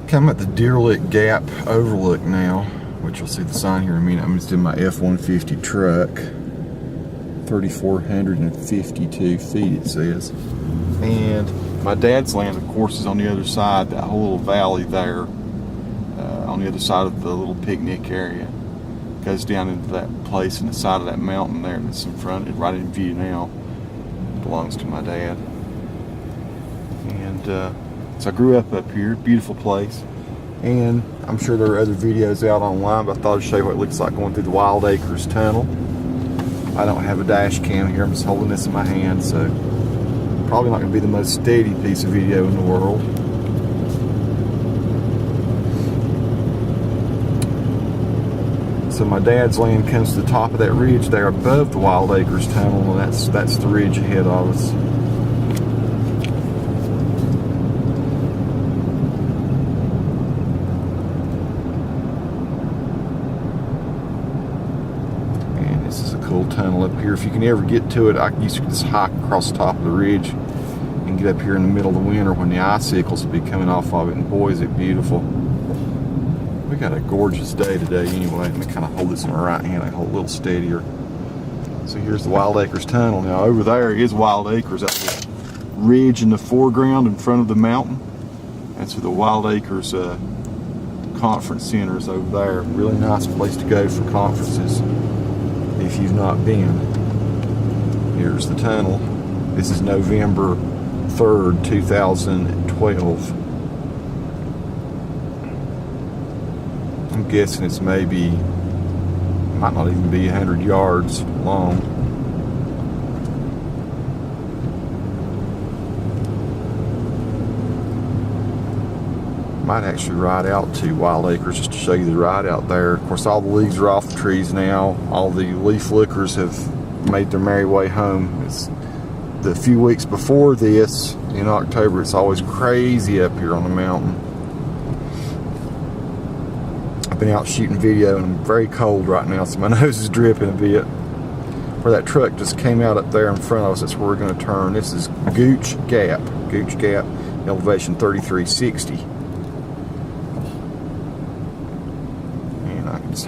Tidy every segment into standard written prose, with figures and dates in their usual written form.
Okay, I'm at the Blue Gap Overlook now, which you'll see the sign here in a minute. I'm just in my F-150 truck. 3,452 feet it says. And my dad's land, of course, is on the other side, that whole little valley there, on the other side of the little picnic area. Goes down into that place in the side of that mountain there that's in front, right in view now. Belongs to my dad. And so I grew up here, beautiful place. And I'm sure there are other videos out online, but I thought I'd show you what it looks like going through the Wildacres Tunnel. I don't have a dash cam here, I'm just holding this in my hand, so probably not going to be the most steady piece of video in the world. So my dad's land comes to the top of that ridge there above the Wildacres Tunnel, and that's the ridge ahead of us. Cool tunnel up here. If you can ever get to it, I used to just hike across the top of the ridge and get up here in the middle of the winter when the icicles would be coming off of it, and boy is it beautiful. We got a gorgeous day today anyway. Let me kind of hold this in my right hand, I hold it a little steadier. So here's the Wildacres Tunnel. Now over there is Wildacres, that's the ridge in the foreground in front of the mountain. That's where the Wildacres Conference Center is over there. Really nice place to go for conferences if you've not been. Here's the tunnel. This is November 3rd, 2012. I'm guessing it's might not even be 100 yards long. Might actually ride out to Wildacres just to show you the ride out there. Of course, all the leaves are off the trees now. All the leaf lickers have made their merry way home. It's the few weeks before this, in October, it's always crazy up here on the mountain. I've been out shooting video and I'm very cold right now, so my nose is dripping a bit. Where that truck just came out up there in front of us, that's where we're going to turn. This is Gooch Gap, elevation 3360.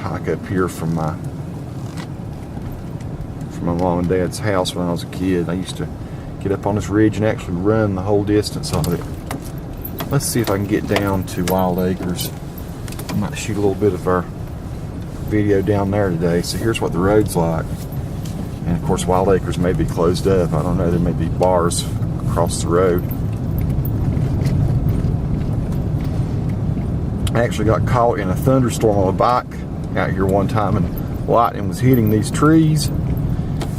Hike up here from my mom and dad's house when I was a kid. I used to get up on this ridge and actually run the whole distance of it. Let's see if I can get down to Wildacres. I might shoot a little bit of our video down there today. So here's what the road's like. And of course Wildacres may be closed up. I don't know, there may be bars across the road. I actually got caught in a thunderstorm on a bike out here one time, and lightning was hitting these trees,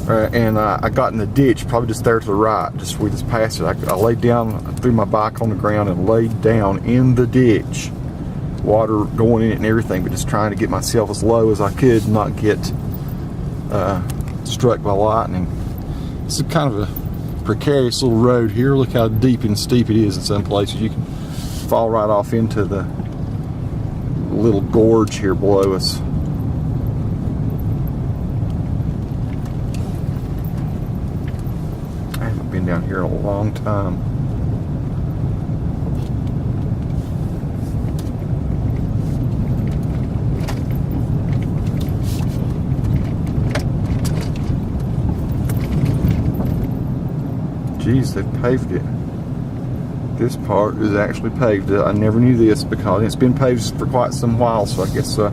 and I got in the ditch, probably just there to the right, we just passed it. I laid down, I threw my bike on the ground and laid down in the ditch, water going in it and everything, but just trying to get myself as low as I could and not get struck by lightning. It's kind of a precarious little road here. Look how deep and steep it is in some places. You can fall right off into the little gorge here below us. I haven't been down here in a long time. Geez, they've paved it. This part is actually paved. I never knew this because it's been paved for quite some while, so I guess that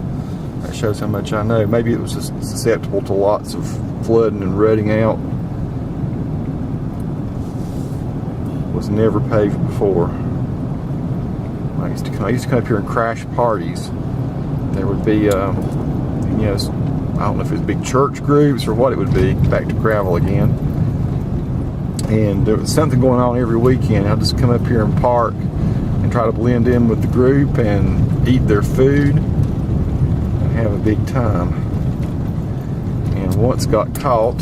shows how much I know. Maybe it was just susceptible to lots of flooding and rutting out. Was never paved before. I used to come up here and crash parties. There would be, I don't know if it was big church groups or what it would be, back to gravel again. And there was something going on every weekend. I'd just come up here and park and try to blend in with the group and eat their food and have a big time. And once got caught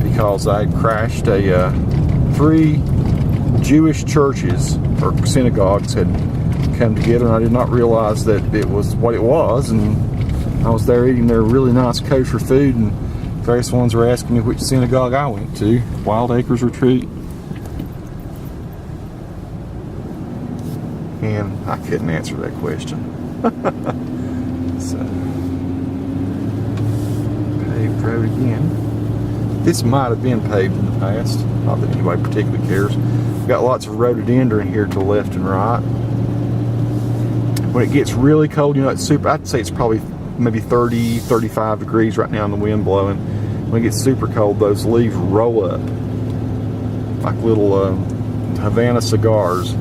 because I had crashed 3 Jewish churches or synagogues had come together, and I did not realize that it was what it was, and I was there eating their really nice kosher food, and various ones were asking me which synagogue I went to. Wildacres Retreat. And I couldn't answer that question. So, paved road again. This might have been paved in the past. Not that anybody particularly cares. We've got lots of rhododendron here to the left and right. When it gets really cold, you know, it's super, I'd say it's probably maybe 30, 35 degrees right now and the wind blowing. When it gets super cold, those leaves roll up like little Havana cigars.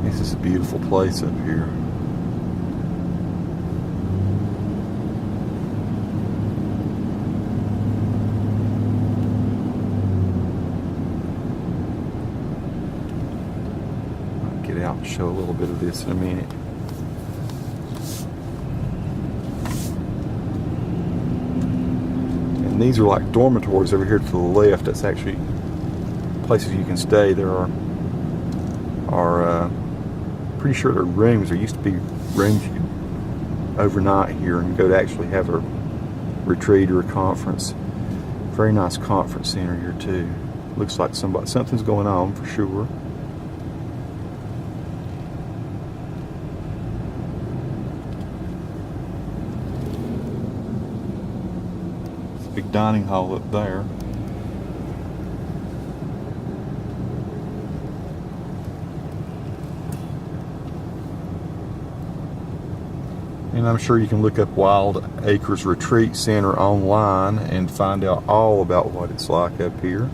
This is a beautiful place up here. I'll get out and show a little bit of this in a minute. And these are like dormitories over here to the left. That's actually places you can stay. There are pretty sure they're rooms. There used to be rooms you could overnight here and go to actually have a retreat or a conference. Very nice conference center here too. Looks like something's going on for sure. It's a big dining hall up there. And I'm sure you can look up Wildacres Retreat Center online and find out all about what it's like up here.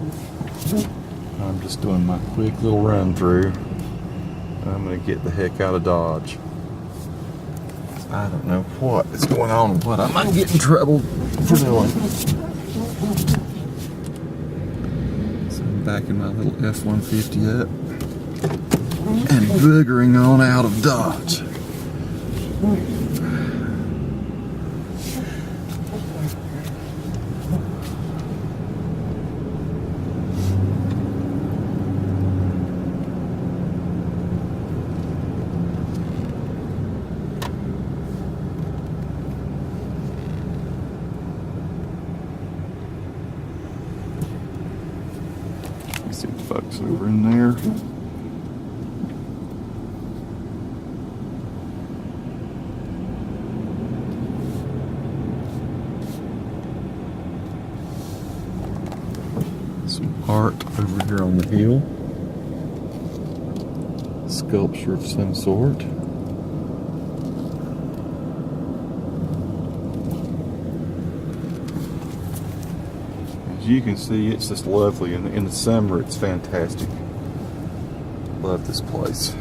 I'm just doing my quick little run through. I'm going to get the heck out of Dodge. I don't know what is going on and what I might get in trouble for doing. So I'm backing my little F-150 up and boogering on out of Dodge. See the folks over in there. Some art over here on the hill. Sculpture of some sort. You can see it's just lovely. In the summer it's fantastic. Love this place.